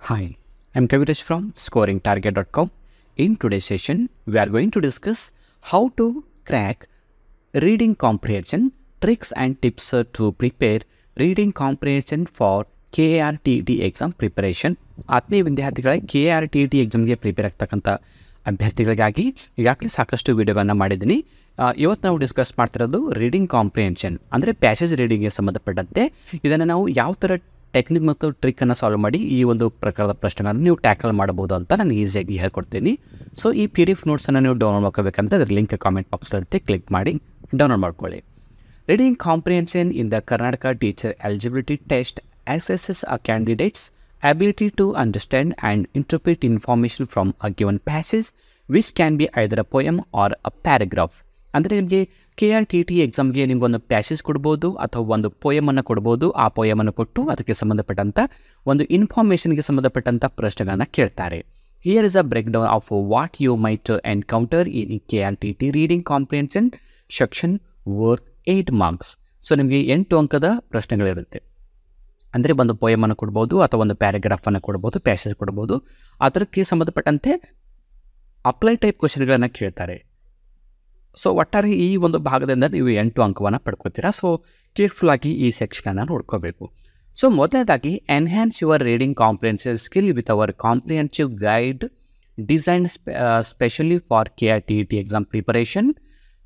Hi, I'm Kavitesh from scoringtarget.com. In today's session, we are going to discuss how to crack reading comprehension tricks and tips to prepare reading comprehension for KRTT exam preparation. ಆತ್ಮೀಯ ವಿದ್ಯಾರ್ಥಿಗಳೇ, KRTT ಎಕ್ಸಾಮ್ಗೆ prepare ಆಗ್ತಕ್ಕಂಥ ಅಭ್ಯರ್ಥಿಗಳಿಗಾಗಿ ಈಗಾಗಲೇ ಸಾಕಷ್ಟು ವಿಡಿಯೋಗಳನ್ನು ಮಾಡಿದ್ದೀನಿ. ಇವತ್ತು ನಾವು ಡಿಸ್ಕಸ್ ಮಾಡ್ತಿರೋದು ರೀಡಿಂಗ್ ಕಾಂಪ್ರಿಹೆನ್ಷನ್ ಅಂದರೆ ಪ್ಯಾಸೇಜ್ ರೀಡಿಂಗ್ಗೆ ಸಂಬಂಧಪಟ್ಟಂತೆ ಇದನ್ನು ನಾವು ಯಾವ ಥರ ಟೆಕ್ನಿಕ್ ಮತ್ತು ಟ್ರಿಕ್ಕನ್ನು ಸಾಲ್ವ್ ಮಾಡಿ ಈ ಒಂದು ಪ್ರಕಾರದ ಪ್ರಶ್ನೆಗಳನ್ನು ನೀವು ಟ್ಯಾಕಲ್ ಮಾಡಬಹುದು ಅಂತ ನಾನು ಈಸಿಯಾಗಿ ಹೇಳ್ಕೊಡ್ತೀನಿ. ಸೊ ಈ PDF ನೋಟ್ಸನ್ನು ನೀವು ಡೌನ್ಲೋಡ್ ಮಾಡ್ಕೋಬೇಕಂತ ಅದರ ಲಿಂಕ್ ಕಾಮೆಂಟ್ ಬಾಕ್ಸಲ್ಲಿರುತ್ತೆ, ಕ್ಲಿಕ್ ಮಾಡಿ ಡೌನ್ಲೋಡ್ ಮಾಡ್ಕೊಳ್ಳಿ. Reading comprehension in the Karnataka Teacher Eligibility Test assesses a candidate's ability to understand and interpret information from a given passage, which can be either a poem or a paragraph. ಅಂದರೆ ನಿಮಗೆ KRTT ಎಕ್ಸಾಮ್ಗೆ ನಿಮಗೊಂದು passage ಕೊಡ್ಬೋದು ಅಥವಾ ಒಂದು ಪೋಯಮನ್ನು ಕೊಡ್ಬೋದು. ಆ ಪೋಯಮನ್ನು ಕೊಟ್ಟು ಅದಕ್ಕೆ ಸಂಬಂಧಪಟ್ಟಂಥ ಒಂದು ಇನ್ಫಾರ್ಮೇಷನ್ಗೆ ಸಂಬಂಧಪಟ್ಟಂಥ ಪ್ರಶ್ನೆಗಳನ್ನು ಕೇಳ್ತಾರೆ. Here is a break down of what you might encounter in KRTT reading comprehension section worth 8 marks. So ನಿಮಗೆ 8 ಅಂಕದ ಪ್ರಶ್ನೆಗಳಿರುತ್ತೆ. ಅಂದರೆ ಒಂದು ಪೋಯಮನ್ನು ಕೊಡ್ಬೋದು ಅಥವಾ ಒಂದು ಪ್ಯಾರಾಗ್ರಾಫನ್ನು ಕೊಡ್ಬೋದು, ಪ್ಯಾಸೇಜ್ ಕೊಡ್ಬೋದು. ಅದಕ್ಕೆ ಸಂಬಂಧಪಟ್ಟಂತೆ ಅಪ್ಲೈ ಟೈಪ್ ಕ್ವಶನ್ಗಳನ್ನು ಕೇಳ್ತಾರೆ. ಸೊ ಒಟ್ಟಾರೆ ಈ ಒಂದು ಭಾಗದಿಂದ ನೀವು 8 ಅಂಕವನ್ನು ಪಡ್ಕೋತೀರಾ. ಸೊ ಕೇರ್ಫುಲ್ಲಾಗಿ ಈ ಸೆಕ್ಷನನ್ನು ನೋಡ್ಕೋಬೇಕು. ಸೊ ಮೊದಲನೇದಾಗಿ enhance your reading comprehension skill with our comprehensive guide design specially for KRTT exam preparation.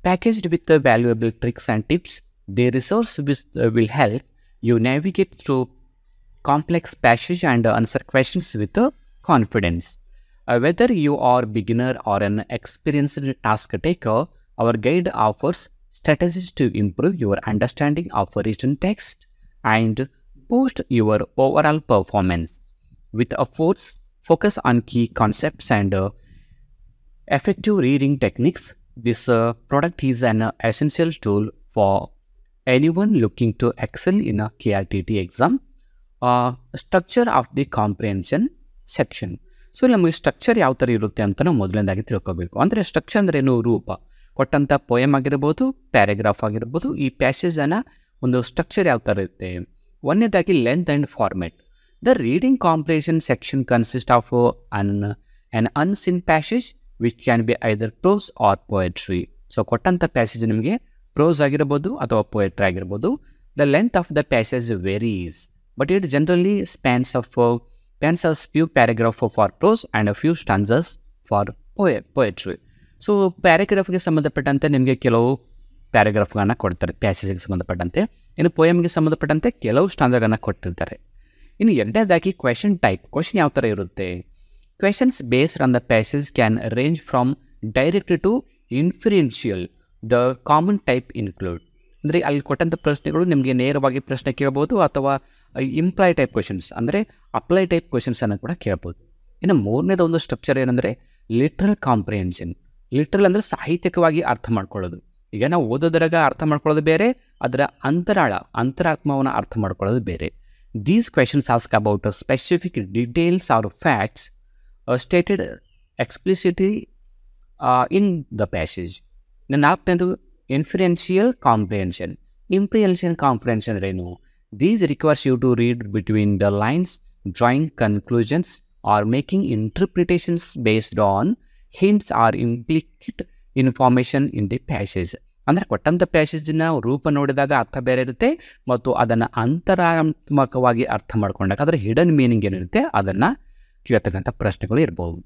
Packaged with the valuable tricks and tips, the resource will help you navigate through complex passages and answer questions with confidence. Whether you are beginner or an experienced task taker, our guide offers strategies to improve your understanding of written text and boost your overall performance. With a focus on key concepts and effective reading techniques, this product is an essential tool for anyone looking to excel in a KRTT exam. Structure of the comprehension section. So ನಮಗೆ structure ಯಾವ ಥರ ಇರುತ್ತೆ ಅಂತ ನಾವು ಮೊದಲನೇದಾಗಿ ತಿಳ್ಕೋಬೇಕು. ಅಂದರೆ structure ಅಂದರೆ ಏನು? ರೂಪ ಕೊಟ್ಟಂಥ ಪೋಯಮ್ ಆಗಿರ್ಬೋದು, ಪ್ಯಾರಾಗ್ರಾಫ್ ಆಗಿರ್ಬೋದು, ಈ ಪ್ಯಾಸೇಜನ್ನು ಒಂದು ಸ್ಟ್ರಕ್ಚರ್ ಯಾವ ಥರ ಇರುತ್ತೆ. ಒಂದನೇದಾಗಿ length and format. The reading comprehension section consist of an unseen passage which can be either prose or poetry. So ಕೊಟ್ಟಂಥ ಪ್ಯಾಸೇಜ್ ನಿಮಗೆ ಪ್ರೋಸ್ ಆಗಿರ್ಬೋದು ಅಥವಾ ಪೋಯಟ್ರಿ ಆಗಿರ್ಬೋದು. The length of the passage varies, but it generally spans a few paragraphs for prose and a few stanzas for poetry. So ಪ್ಯಾರಾಗ್ರಾಫ್ಗೆ ಸಂಬಂಧಪಟ್ಟಂತೆ ನಿಮಗೆ ಕೆಲವು ಪ್ಯಾರಾಗ್ರಾಫ್ಗಳನ್ನು ಕೊಡ್ತಾರೆ ಪ್ಯಾಸೇಜ್ಗೆ ಸಂಬಂಧಪಟ್ಟಂತೆ. ಇನ್ನು ಪೋಯಮ್ಗೆ ಸಂಬಂಧಪಟ್ಟಂತೆ ಕೆಲವು ಸ್ಟಾಂಜಾಗಳನ್ನು ಕೊಟ್ಟಿರ್ತಾರೆ. ಇನ್ನು ಎರಡನೇದಾಗಿ ಕ್ವೆಶನ್ ಟೈಪ್. ಕ್ವೆಶನ್ ಯಾವ ಥರ ಇರುತ್ತೆ? Questions based on the passage can range from direct to inferential. The common type include, ಅಂದರೆ ಅಲ್ಲಿ ಕೊಟ್ಟಂಥ ಪ್ರಶ್ನೆಗಳು ನಿಮಗೆ ನೇರವಾಗಿ ಪ್ರಶ್ನೆ ಕೇಳ್ಬೋದು ಅಥವಾ ಇಂಪ್ಲಾಯ್ ಟೈಪ್ ಕ್ವೆಶನ್ಸ್ ಅಂದರೆ ಅಪ್ಲೈ ಟೈಪ್ ಕ್ವೆಶನ್ಸನ್ನು ಕೂಡ ಕೇಳ್ಬೋದು. ಇನ್ನು ಮೂರನೇದು ಒಂದು ಸ್ಟ್ರಕ್ಚರ್ ಏನಂದರೆ ಲಿಟ್ರಲ್ ಕಾಂಪ್ರಿಹೆನ್ಷನ್. ಲಿಟ್ರಲ್ ಅಂದರೆ ಸಾಹಿತ್ಯಿಕವಾಗಿ ಅರ್ಥ ಮಾಡ್ಕೊಳ್ಳೋದು. ಈಗ ನಾವು ಓದೋದ್ರಾಗ ಅರ್ಥ ಮಾಡ್ಕೊಳ್ಳೋದು ಬೇರೆ, ಅದರ ಅಂತರಾತ್ಮವನ್ನು ಅರ್ಥ ಮಾಡ್ಕೊಳ್ಳೋದು ಬೇರೆ. These questions ask about specific details R facts stated explicitly in the passage. ನಾಲ್ಕನೇದು inferential comprehension. Inferential comprehension ಏನು? These requires you to read between the lines, drawing conclusions or making interpretations based on hints or implicit information in the passage. ಅಂದರೆ ಕೊಟ್ಟಂಥ ಪ್ಯಾಸೇಜಿನ ರೂಪ ನೋಡಿದಾಗ ಅರ್ಥ ಬೇರೆ ಇರುತ್ತೆ ಮತ್ತು ಅದನ್ನು ಅಂತರಾತ್ಮಕವಾಗಿ ಅರ್ಥ ಮಾಡ್ಕೊಂಡಾಗ ಅದರ ಹಿಡನ್ ಮೀನಿಂಗ್ ಏನಿರುತ್ತೆ ಅದನ್ನು ಕೇಳ್ತಕ್ಕಂಥ ಪ್ರಶ್ನೆಗಳು ಇರ್ಬೋದು.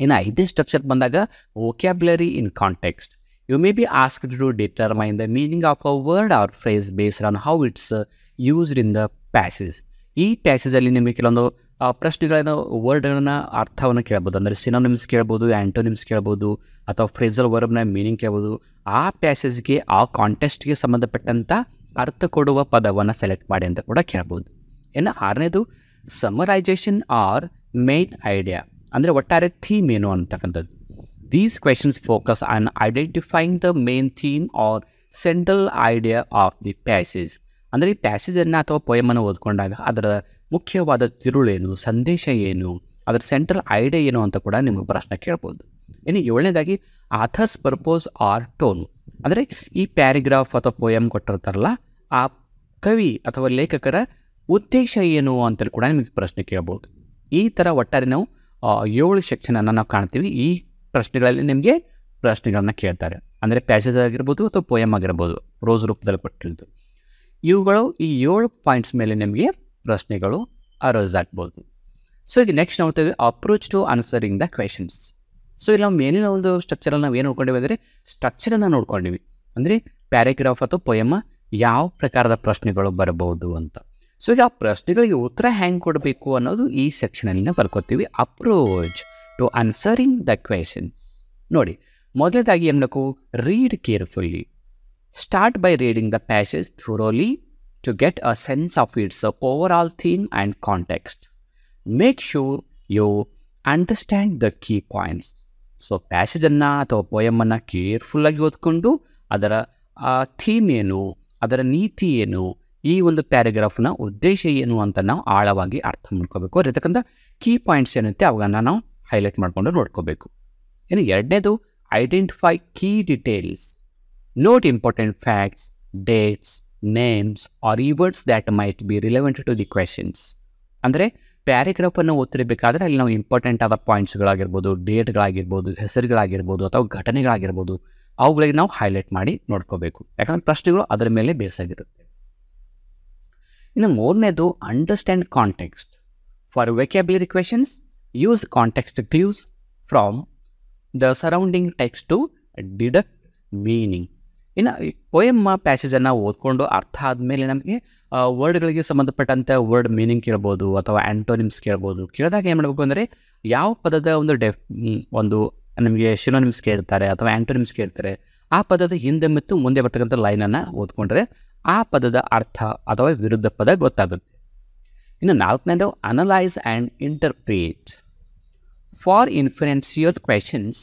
ಇನ್ನು ಐದನೇ ಸ್ಟ್ರಕ್ಚರ್ ಬಂದಾಗ vocabulary in context. You may be asked to determine the meaning of a word or phrase based on how it's used in the passage. ಈ ಪ್ಯಾಸೇಜಲ್ಲಿ ನಿಮಗೆ ಕೆಲವೊಂದು ಪ್ರಶ್ನೆಗಳನ್ನು ವರ್ಡ್ಗಳನ್ನು ಅರ್ಥವನ್ನು ಕೇಳ್ಬೋದು. ಅಂದರೆ ಸಿನೋನಿಮ್ಸ್ ಕೇಳ್ಬೋದು, ಆ್ಯಂಟೋನಿಮ್ಸ್ ಕೇಳ್ಬೋದು ಅಥವಾ ಫ್ರೇಸಲ್ ವರ್ಬ್ನ ಮೀನಿಂಗ್ ಕೇಳ್ಬೋದು. ಆ ಪ್ಯಾಸೇಜ್ಗೆ ಆ ಕಾಂಟೆಕ್ಸ್ಟ್ಗೆ ಸಂಬಂಧಪಟ್ಟಂಥ ಅರ್ಥ ಕೊಡುವ ಪದವನ್ನು ಸೆಲೆಕ್ಟ್ ಮಾಡಿ ಅಂತ ಕೂಡ ಕೇಳ್ಬೋದು. ಇನ್ನು ಆರನೇದು ಸಮರೈಸೇಷನ್ ಆರ್ ಮೇನ್ ಐಡಿಯಾ. ಅಂದರೆ ಒಟ್ಟಾರೆ ಥೀಮ್ ಏನು ಅಂತಕ್ಕಂಥದ್ದು. These questions focus on identifying the main theme or central idea of the passage. ಅಂದರೆ ಈ ಪ್ಯಾಸೇಜನ್ನು ಅಥವಾ ಪೋಯಮನ್ನು ಓದ್ಕೊಂಡಾಗ ಅದರ ಮುಖ್ಯವಾದ ತಿರುಳೇನು, ಸಂದೇಶ ಏನು, ಅದರ ಸೆಂಟ್ರಲ್ ಐಡಿಯಾ ಏನು ಅಂತ ಕೂಡ ನಿಮಗೆ ಪ್ರಶ್ನೆ ಕೇಳ್ಬೋದು. ಇನ್ನು ಏಳನೇದಾಗಿ ಆಥರ್ಸ್ ಪರ್ಪೋಸ್ ಆರ್ ಟೋನ್. ಅಂದರೆ ಈ ಪ್ಯಾರಾಗ್ರಾಫ್ ಅಥವಾ ಪೋಯಮ್ ಕೊಟ್ಟಿರ್ತಾರಲ್ಲ ಆ ಕವಿ ಅಥವಾ ಲೇಖಕರ ಉದ್ದೇಶ ಏನು ಅಂತೇಳಿ ಕೂಡ ನಿಮಗೆ ಪ್ರಶ್ನೆ ಕೇಳ್ಬೋದು. ಈ ಥರ ಒಟ್ಟಾರೆ ನಾವು 7 ಸೆಕ್ಷನನ್ನು ನಾವು ಕಾಣ್ತೀವಿ. ಈ ಪ್ರಶ್ನೆಗಳಲ್ಲಿ ನಿಮಗೆ ಪ್ರಶ್ನೆಗಳನ್ನ ಕೇಳ್ತಾರೆ. ಅಂದರೆ ಪ್ಯಾಸೇಜ್ ಆಗಿರ್ಬೋದು ಅಥವಾ ಪೋಯಮ್ ಆಗಿರ್ಬೋದು, ಪ್ರೋಸ್ ರೂಪದಲ್ಲಿ ಕೊಟ್ಟಿರೋದು. ಇವುಗಳು ಈ 7 ಪಾಯಿಂಟ್ಸ್ ಮೇಲೆ ನಿಮಗೆ ಪ್ರಶ್ನೆಗಳು ಅರೈಸ್ ಆಗ್ಬೋದು. ಸೊ ಈಗ ನೆಕ್ಸ್ಟ್ ನೋಡ್ತೇವೆ approach to answering the questions. So ಇಲ್ಲಿ ನಾವು ಮೇಲಿನ ಒಂದು ಸ್ಟ್ರಕ್ಚರಲ್ಲಿ ನಾವು ಏನು ನೋಡ್ಕೊಂಡಿವಿ ಅಂದರೆ ಸ್ಟ್ರಕ್ಚರನ್ನು ನೋಡ್ಕೊಂಡಿವಿ. ಅಂದರೆ ಪ್ಯಾರಾಗ್ರಾಫ್ ಅಥವಾ ಪೊಯಮ ಯಾವ ಪ್ರಕಾರದ ಪ್ರಶ್ನೆಗಳು ಬರಬಹುದು ಅಂತ. ಸೊ ಈಗ ಆ ಪ್ರಶ್ನೆಗಳಿಗೆ ಉತ್ತರ ಹ್ಯಾಂಗೆ ಕೊಡಬೇಕು ಅನ್ನೋದು ಈ ಸೆಕ್ಷನಲ್ಲಿ ನಾವು ಬರ್ಕೋತೀವಿ. Approach to answering the questions. ನೋಡಿ, ಮೊದಲನೇದಾಗಿ ಏನು ಮಾಡಬೇಕು, read carefully. Start by reading the passage thoroughly to get a sense of its over theme and context. Make sure you understand the key points. So ಪ್ಯಾಸೇಜನ್ನು ಅಥವಾ ಪೊಯಮನ್ನು ಕೇರ್ಫುಲ್ಲಾಗಿ ಓದ್ಕೊಂಡು ಅದರ theme ಏನು, ಅದರ ನೀತಿ ಏನು, ಈ ಒಂದು ಪ್ಯಾರಾಗ್ರಾಫ್ನ ಉದ್ದೇಶ ಏನು ಅಂತ ನಾವು ಆಳವಾಗಿ ಅರ್ಥ ಮಾಡ್ಕೋಬೇಕು. ಇರತಕ್ಕಂಥ ಕೀ ಪಾಯಿಂಟ್ಸ್ ಏನಿರುತ್ತೆ ಅವುಗಳನ್ನು ನಾವು ಹೈಲೈಟ್ ಮಾಡಿಕೊಂಡು ನೋಡ್ಕೋಬೇಕು. ಇನ್ನು ಎರಡನೇದು identify key details. Note important facts, dates, names or keywords that might be relevant to the questions. ಅಂದರೆ ಪ್ಯಾರಾಗ್ರಾಫನ್ನು ಓದ್ತಿರಬೇಕಾದ್ರೆ ಅಲ್ಲಿ ನಾವು ಇಂಪಾರ್ಟೆಂಟ್ ಆದ ಪಾಯಿಂಟ್ಸ್ಗಳಾಗಿರ್ಬೋದು, ಡೇಟ್ಗಳಾಗಿರ್ಬೋದು, ಹೆಸರುಗಳಾಗಿರ್ಬೋದು ಅಥವಾ ಘಟನೆಗಳಾಗಿರ್ಬೋದು, ಅವುಗಳಿಗೆ ನಾವು ಹೈಲೈಟ್ ಮಾಡಿ ನೋಡ್ಕೋಬೇಕು. ಯಾಕಂದರೆ ಪ್ರಶ್ನೆಗಳು ಅದರ ಮೇಲೆ ಬೇಸಾಗಿರುತ್ತೆ. ಇನ್ನು ಮೂರನೇದು understand context. For vocabulary questions use context clues from the surrounding text to deduct meaning. ಇನ್ನು ಪೊಯಮ್ಮ ಪ್ಯಾಸೇಜನ್ನು ಓದ್ಕೊಂಡು ಅರ್ಥ ಆದಮೇಲೆ ನಮಗೆ ವರ್ಡ್ಗಳಿಗೆ ಸಂಬಂಧಪಟ್ಟಂಥ ವರ್ಡ್ ಮೀನಿಂಗ್ ಕೇಳ್ಬೋದು ಅಥವಾ ಆ್ಯಂಟೋನಿಮ್ಸ್ ಕೇಳ್ಬೋದು. ಕೇಳಿದಾಗ ಏನು ಮಾಡಬೇಕು ಅಂದರೆ ಯಾವ ಪದದ ಒಂದು ನಮಗೆ ಶಿನೋನಿಮ್ಸ್ ಕೇಳ್ತಾರೆ ಅಥವಾ ಆ್ಯಂಟೋನಿಮ್ಸ್ ಕೇಳ್ತಾರೆ, ಆ ಪದದ ಹಿಂದೆ ಮತ್ತು ಮುಂದೆ ಬರ್ತಕ್ಕಂಥ ಲೈನನ್ನು ಓದ್ಕೊಂಡ್ರೆ ಆ ಪದದ ಅರ್ಥ ಅಥವಾ ವಿರುದ್ಧ ಪದ ಗೊತ್ತಾಗುತ್ತೆ. ಇನ್ನು ನಾಲ್ಕನೇದು analyse and interpret. For influential questions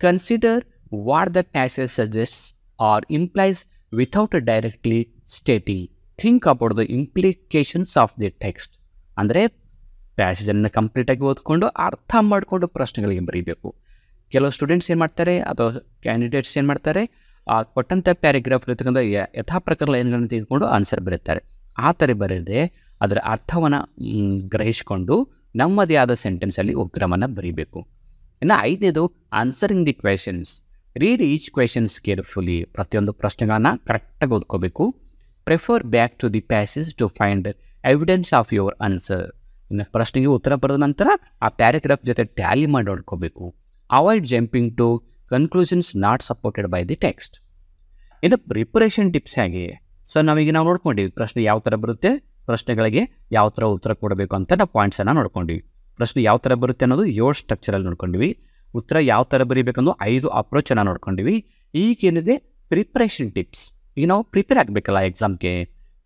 consider what the passage suggests or implies without directly stating. Think about the implications of the text. ಅಂದರೆ ಪ್ಯಾಸೇಜನ್ನು ಕಂಪ್ಲೀಟಾಗಿ ಓದ್ಕೊಂಡು ಅರ್ಥ ಮಾಡಿಕೊಂಡು ಪ್ರಶ್ನೆಗಳಿಗೆ ಬರೀಬೇಕು. ಕೆಲವು ಸ್ಟೂಡೆಂಟ್ಸ್ ಏನು ಮಾಡ್ತಾರೆ ಅಥವಾ ಕ್ಯಾಂಡಿಡೇಟ್ಸ್ ಏನು ಮಾಡ್ತಾರೆ, ಕೊಟ್ಟಂಥ ಪ್ಯಾರಾಗ್ರಾಫ್ ಇರ್ತಕ್ಕಂಥ ಯಥಾ ಪ್ರಕಾರ ಲೈನ್ಗಳನ್ನು ತೆಗೆದುಕೊಂಡು ಆನ್ಸರ್ ಬರೀತಾರೆ. ಆ ಥರ ಬರೆಯದೆ ಅದರ ಅರ್ಥವನ್ನು ಗ್ರಹಿಸಿಕೊಂಡು ನಮ್ಮದೇ ಆದ ಸೆಂಟೆನ್ಸಲ್ಲಿ ಉತ್ತರವನ್ನು ಬರೀಬೇಕು. ಇನ್ನು ಐದನೇದು answering the questions. Read each questions carefully. ಪ್ರತಿಯೊಂದು ಪ್ರಶ್ನೆಗಳನ್ನು ಕರೆಕ್ಟಾಗಿ ಓದ್ಕೋಬೇಕು. Prefer back to the passage to find evidence of your answer. ಇನ್ನು ಪ್ರಶ್ನೆಗೆ ಉತ್ತರ ಬರೆದ ನಂತರ ಆ ಪ್ಯಾರಾಗ್ರಾಫ್ ಜೊತೆ ಟ್ಯಾಲಿ ಮಾಡಿ ನೋಡ್ಕೋಬೇಕು. Avoid jumping to conclusions not supported by the text. ಇನ್ನು ಪ್ರಿಪರೇಷನ್ ಟಿಪ್ಸ್ ಹೇಗೆ? ಸೊ ನಾವು ನೋಡ್ಕೊಂಡಿವಿ ಪ್ರಶ್ನೆ ಯಾವ ಥರ ಬರುತ್ತೆ, ಪ್ರಶ್ನೆಗಳಿಗೆ ಯಾವ ಥರ ಉತ್ತರ ಕೊಡಬೇಕು ಅಂತ ನಾವು ಪಾಯಿಂಟ್ಸನ್ನು ನೋಡ್ಕೊಂಡಿವಿ. ಪ್ರಶ್ನೆ ಯಾವ ಥರ ಬರುತ್ತೆ ಅನ್ನೋದು 7 ಸ್ಟ್ರಕ್ಚರಲ್ಲಿ ನೋಡ್ಕೊಂಡಿವಿ. ಉತ್ತರ ಯಾವ ಥರ ಬರೀಬೇಕನ್ನೋದು 5 ಅಪ್ರೋಚನ್ನು ನೋಡ್ಕೊಂಡಿವಿ. ಈಗೇನಿದೆ ಪ್ರಿಪ್ರೇಷನ್ ಟಿಪ್ಸ್. ಈಗ ನಾವು ಪ್ರಿಪೇರ್ ಆಗಬೇಕಲ್ಲ ಎಕ್ಸಾಮ್ಗೆ.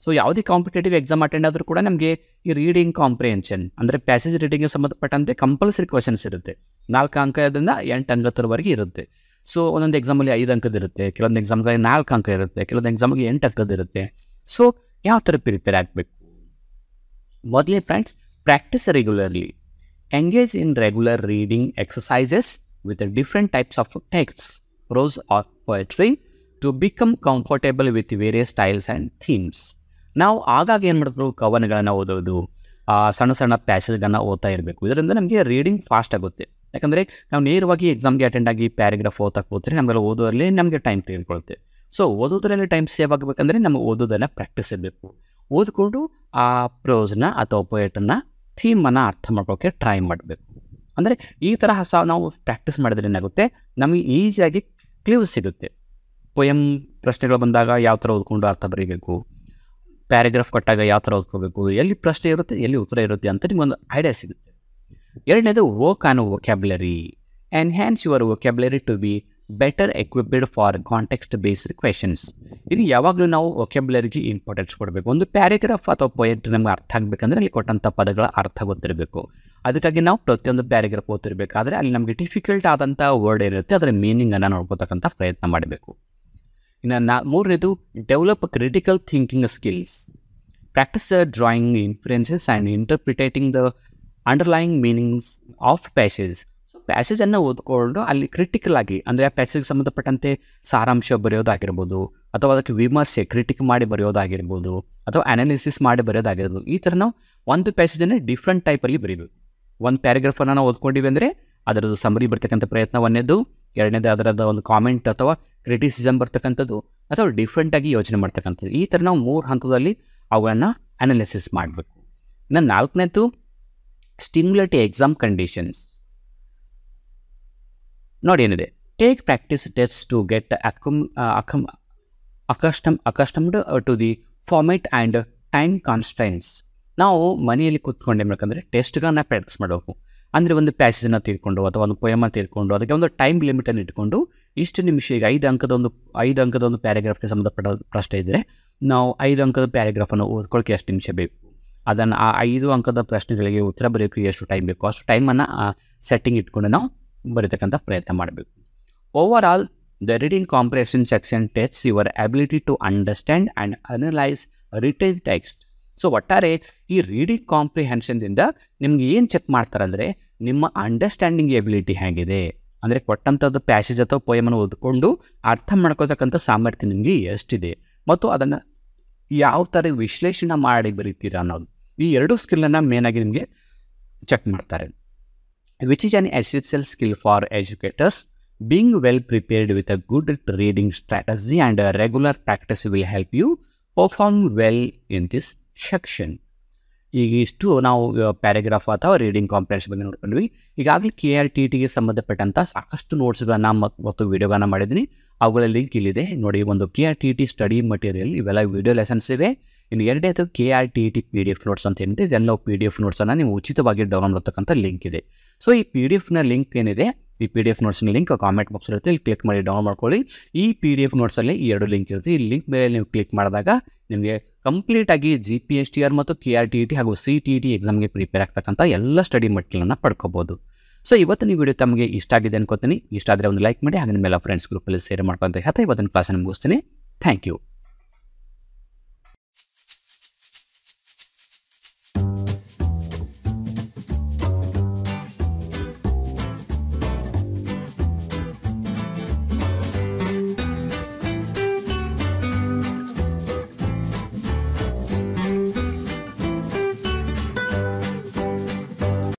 ಸೊ ಯಾವುದೇ ಕಾಂಪಿಟೇಟಿವ್ ಎಕ್ಸಾಮ್ ಅಟೆಂಡ್ ಆದರೂ ಕೂಡ ನಮಗೆ ಈ ರೀಡಿಂಗ್ ಕಾಂಪ್ರಿಹೆನ್ಷನ್ ಅಂದರೆ ಪ್ಯಾಸೇಜ್ ರೀಡಿಂಗ್ಗೆ ಸಂಬಂಧಪಟ್ಟಂತೆ ಕಂಪಲ್ಸರಿ ಕ್ವೆಶನ್ಸ್ ಇರುತ್ತೆ. 4 ಅಂಕದಿಂದ 8 ಅಂಕದವರೆಗೆ ಇರುತ್ತೆ. ಸೊ ಒಂದೊಂದು ಎಕ್ಸಾಮಲ್ಲಿ 5 ಅಂಕದಿರುತ್ತೆ, ಕೆಲವೊಂದು ಎಕ್ಸಾಮ್ಗೆ 4 ಅಂಕ ಇರುತ್ತೆ, ಕೆಲವೊಂದು ಎಕ್ಸಾಮ್ಗೆ 8 ಅಂಕದಿರುತ್ತೆ. ಸೊ ಯಾವ ಥರ ಪ್ರಿಪೇರ್ ಆಗಬೇಕು? ಮೊದಲೇ friends, practise regularly. Engage in regular reading exercises with different types of texts, prose or poetry to become comfortable with various styles and themes. ನಾವು ಆಗಾಗ ಏನು ಮಾಡಿದ್ರು, ಕವನಗಳನ್ನು ಓದೋದು, ಸಣ್ಣ ಸಣ್ಣ ಪ್ಯಾಸೇಜ್ಗಳನ್ನು ಓದ್ತಾ ಇರಬೇಕು. ಇದರಿಂದ ನಮಗೆ ರೀಡಿಂಗ್ ಫಾಸ್ಟ್ ಆಗುತ್ತೆ. ಯಾಕಂದರೆ ನಾವು ನೇರವಾಗಿ ಎಕ್ಸಾಮ್ಗೆ ಅಟೆಂಡ್ ಆಗಿ ಪ್ಯಾರಾಗ್ರಾಫ್ ಓದಕ್ಕೆ ಹೋದರೆ ನಮಗೆಲ್ಲ ಓದೋದ್ರಲ್ಲಿ ನಮಗೆ ಟೈಮ್ ತೆಗೆದುಕೊಳ್ಳುತ್ತೆ. ಸೊ ಓದೋದ್ರಲ್ಲಿ ಟೈಮ್ ಸೇವ್ ಆಗಬೇಕಂದ್ರೆ ನಮಗೆ ಓದೋದನ್ನು ಪ್ರಾಕ್ಟೀಸ್ ಇರಬೇಕು. ಓದ್ಕೊಂಡು ಆ ಪ್ರೋಸ್ನ ಅಥವಾ ಪೊಯೆಟನ್ನು ಥೀಮನ್ನು ಅರ್ಥ ಮಾಡ್ಕೊಳ್ಳೋಕ್ಕೆ ಟ್ರೈ ಮಾಡಬೇಕು. ಅಂದರೆ ಈ ಥರ ನಾವು ಪ್ರಾಕ್ಟೀಸ್ ಮಾಡಿದ್ರೆ ಏನಾಗುತ್ತೆ, ನಮಗೆ ಈಸಿಯಾಗಿ ಕ್ಲೂಸ್ ಸಿಗುತ್ತೆ. ಪೊಯಮ್ ಪ್ರಶ್ನೆಗಳು ಬಂದಾಗ ಯಾವ ಥರ ಓದ್ಕೊಂಡು ಅರ್ಥ ಬರೀಬೇಕು, ಪ್ಯಾರಾಗ್ರಾಫ್ ಕೊಟ್ಟಾಗ ಯಾವ ಥರ ಓದ್ಕೋಬೇಕು, ಎಲ್ಲಿ ಪ್ರಶ್ನೆ ಇರುತ್ತೆ ಎಲ್ಲಿ ಉತ್ತರ ಇರುತ್ತೆ ಅಂತ ನಿಮಗೊಂದು ಐಡಿಯಾ ಸಿಗುತ್ತೆ. ಎರಡನೇದು work on vocabulary. Enhance your vocabulary to be better equipped for context based questions. ಇದು ಯಾವಾಗಲೂ ನಾವು ವೊಕ್ಯಾಬ್ಯುಲರಿಗೆ ಇಂಪಾರ್ಟೆನ್ಸ್ ಕೊಡಬೇಕು. ಒಂದು ಪ್ಯಾರಾಗ್ರಾಫ್ ಅಥವಾ ಪೊಯೆಟ್ ನಮಗೆ ಅರ್ಥ ಆಗಬೇಕಂದ್ರೆ ಅಲ್ಲಿ ಕೊಟ್ಟಂಥ ಪದಗಳ ಅರ್ಥ ಗೊತ್ತಿರಬೇಕು. ಅದಕ್ಕಾಗಿ ನಾವು ಪ್ರತಿಯೊಂದು ಪ್ಯಾರಾಗ್ರಾಫ್ ಓದ್ತಿರ್ಬೇಕಾದ್ರೆ ಅಲ್ಲಿ ನಮಗೆ ಡಿಫಿಕಲ್ಟ್ ಆದಂಥ ವರ್ಡ್ ಏನಿರುತ್ತೆ ಅದರ ಮೀನಿಂಗನ್ನು ನೋಡ್ಕೋತಕ್ಕಂಥ ಪ್ರಯತ್ನ ಮಾಡಬೇಕು. ಇನ್ನು ಮೂರನೇದು develop critical thinking skills. Practice drawing influences and interpreting the underlying meanings of passage. So ಪ್ಯಾಸೇಜನ್ನು ಓದ್ಕೊಂಡು ಅಲ್ಲಿ ಕ್ರಿಟಿಕಲ್ ಆಗಿ ಅಂದರೆ ಆ ಪ್ಯಾಸೇಜ್ಗೆ ಸಂಬಂಧಪಟ್ಟಂತೆ ಸಾರಾಂಶ ಬರೆಯೋದಾಗಿರ್ಬೋದು ಅಥವಾ ಅದಕ್ಕೆ ವಿಮರ್ಶೆ ಕ್ರಿಟಿಕ್ ಮಾಡಿ ಬರೆಯೋದಾಗಿರ್ಬೋದು ಅಥವಾ ಅನಾಲಿಸಿಸ್ ಮಾಡಿ ಬರೆಯೋದಾಗಿರ್ಬೋದು. ಈ ಥರ ನಾವು ಒಂದು ಪ್ಯಾಸೇಜನ್ನೇ ಡಿಫ್ರೆಂಟ್ ಟೈಪಲ್ಲಿ ಬರೀಬೇಕು. ಒಂದು ಪ್ಯಾರಾಗ್ರಾಫನ್ನು ನಾವು ಓದ್ಕೊಂಡಿವಿ ಅಂದರೆ ಅದರದ್ದು ಸಮರಿ ಬರ್ತಕ್ಕಂಥ ಪ್ರಯತ್ನ ಒಂದೇದು, ಎರಡನೇದು ಅದರದ ಒಂದು ಕಾಮೆಂಟ್ ಅಥವಾ ಕ್ರಿಟಿಸಿಸಮ್ ಬರ್ತಕ್ಕಂಥದ್ದು ಅಥವಾ ಡಿಫ್ರೆಂಟಾಗಿ ಯೋಚನೆ ಮಾಡ್ತಕ್ಕಂಥದ್ದು. ಈ ಥರ ನಾವು 3 ಹಂತದಲ್ಲಿ ಅವುಗಳನ್ನು ಅನಾಲಿಸಿಸ್ ಮಾಡಬೇಕು. ಇನ್ನು 4ನೇದು ಸ್ಟಿಮ್ಯುಲೇಟ್ ಎಕ್ಸಾಮ್ ಕಂಡೀಷನ್ಸ್. ನೋಡಿ ಏನಿದೆ, take practice test to get accustomed to the format and time constants. ನಾವು ಮನೆಯಲ್ಲಿ ಕೂತ್ಕೊಂಡು ಬೇಕಂದರೆ ಟೆಸ್ಟ್ಗಳನ್ನ ಪ್ರಾಕ್ಟೀಸ್ ಮಾಡಬೇಕು. ಅಂದರೆ ಒಂದು ಪ್ಯಾಸೇಜನ್ನು ತಿಳ್ಕೊಂಡು ಅಥವಾ ಒಂದು ಪೊಯಮನ್ನು ತಿಳ್ಕೊಂಡು ಅದಕ್ಕೆ ಒಂದು ಟೈಮ್ ಲಿಮಿಟನ್ನು ಇಟ್ಕೊಂಡು ಇಷ್ಟು ನಿಮಿಷ, ಈಗ 5 ಅಂಕದ ಒಂದು ಪ್ಯಾರಾಗ್ರಾಫ್ಗೆ ಸಂಬಂಧಪಟ್ಟ ಪ್ರಶ್ನೆ ಇದ್ದರೆ ನಾವು 5 ಅಂಕದ ಪ್ಯಾರಾಗ್ರಾಫನ್ನು ಓದ್ಕೊಳ್ಳೋಕ್ಕೆ ಎಷ್ಟು ನಿಮಿಷ ಬೇಕು, ಅದನ್ನು ಆ 5 ಅಂಕದ ಪ್ರಶ್ನೆಗಳಿಗೆ ಉತ್ತರ ಬರೆಯೋಕ್ಕೆ ಎಷ್ಟು ಟೈಮ್ ಬೇಕು, ಅಷ್ಟು ಟೈಮನ್ನು ಸೆಟ್ಟಿಂಗ್ ಇಟ್ಕೊಂಡು ನಾವು ಬರೀತಕ್ಕಂಥ ಪ್ರಯತ್ನ ಮಾಡಬೇಕು. Over all the reading comprehension section tests your ability to understand and analyse written text. So ಒಟ್ಟಾರೆ ಈ ರೀಡಿಂಗ್ ಕಾಂಪ್ರಿಹೆನ್ಷನ್ದಿಂದ ನಿಮ್ಗೆ ಏನು ಚೆಕ್ ಮಾಡ್ತಾರೆ ಅಂದರೆ ನಿಮ್ಮ ಅಂಡರ್ಸ್ಟ್ಯಾಂಡಿಂಗ್ ಎಬಿಲಿಟಿ ಹೇಗಿದೆ, ಅಂದರೆ ಕೊಟ್ಟಂಥದ್ದು ಪ್ಯಾಸೇಜ್ ಅಥವಾ ಪೊಯಮನ್ನು ಓದ್ಕೊಂಡು ಅರ್ಥ ಮಾಡ್ಕೋತಕ್ಕಂಥ ಸಾಮರ್ಥ್ಯ ನಿಮಗೆ ಎಷ್ಟಿದೆ ಮತ್ತು ಅದನ್ನು ಯಾವ ಥರ ವಿಶ್ಲೇಷಣೆ ಮಾಡಿ ಬರೀತೀರಾ ಅನ್ನೋದು, ಈ 2 ಸ್ಕಿಲ್ಲನ್ನು ಮೇನಾಗಿ ನಿಮಗೆ ಚೆಕ್ ಮಾಡ್ತಾರೆ. Which is an essential skill for educators. Being well prepared with a good reading strategy and regular practice will help you perform well in this section. ಈಗ ಇಷ್ಟು ನಾವು ಪ್ಯಾರಾಗ್ರಾಫ್ ಅಥವಾ ರೀಡಿಂಗ್ ಕಾಂಪ್ರಿಹೆನ್ಷನ್ ಬಗ್ಗೆ ನೋಡ್ಕೊಂಡ್ವಿ. ಈಗಾಗಲೇ KRTTಗೆ ಸಂಬಂಧಪಟ್ಟಂಥ ಸಾಕಷ್ಟು ನೋಟ್ಸ್ಗಳನ್ನು ಮತ್ತು ವಿಡಿಯೋಗಳನ್ನ ಮಾಡಿದ್ದೀನಿ. ಅವುಗಳ ಲಿಂಕ್ ಇಲ್ಲಿದೆ ನೋಡಿ. ಒಂದು KRTT ಸ್ಟಡಿ ಮಟೀರಿಯಲ್, ಇವೆಲ್ಲ ವಿಡಿಯೋ ಲೆಸನ್ಸ್ ಇವೆ. ಇನ್ನು ಎರಡನೇದು KRTT PDF ನೋಟ್ಸ್ ಅಂತ ಏನಿದೆ, ಇದೆಲ್ಲ PDF ನೋಟ್ಸನ್ನು ನೀವು ಉಚಿತವಾಗಿ ಡೌನ್ಲೋಡ್ ಮಾಡ್ತಕ್ಕಂಥ ಲಿಂಕ್ ಇದೆ. ಸೊ ಈ PDF ಲಿಂಕ್ ಏನಿದೆ, ಈ PDF ನೋಟ್ಸ್ನ ಲಿಂಕ್ ಕಾಮೆಂಟ್ ಬಾಕ್ಸ್ ಇರುತ್ತೆ, ಇಲ್ಲಿ ಕ್ಲಿಕ್ ಮಾಡಿ ಡೌನ್ಲೋಡ್ ಮಾಡ್ಕೊಳ್ಳಿ. ಈ PDF ನೋಟ್ಸಲ್ಲಿ ಈ 2 ಲಿಂಕ್ ಇರುತ್ತೆ. ಈ ಲಿಂಕ್ ಮೇಲೆ ನೀವು ಕ್ಲಿಕ್ ಮಾಡಿದಾಗ ನಿಮಗೆ ಕಂಪ್ಲೀಟಾಗಿ GPSTR ಮತ್ತು KRTT ಹಾಗೂ CTET ಎಕ್ಸಾಮ್ಗೆ ಪ್ರಿಪೇರ್ ಆಗ್ತಕ್ಕಂಥ ಎಲ್ಲ ಸ್ಟಡಿ ಮಟೀರಿಯಲನ್ನು ಪಡ್ಕೋಬೋದು. ಸೊ ಇವತ್ತಿನ ವಿಡಿಯೋ ತಮಗೆ ಇಷ್ಟ ಆಗಿದೆ ಅನ್ಕೋತೀನಿ. ಇಷ್ಟ ಆದರೆ ಒಂದು ಲೈಕ್ ಮಾಡಿ, ಹಾಗೆ ನಿಮ್ಮೆಲ್ಲ ಫ್ರೆಂಡ್ಸ್ ಗ್ರೂಪಲ್ಲಿ ಶೇರ್ ಮಾಡ್ಕೊಂತ ಇವತ್ತಿನ ಕ್ಲಾಸನ್ನು ಮುಗಿಸ್ತೀನಿ. Thank you.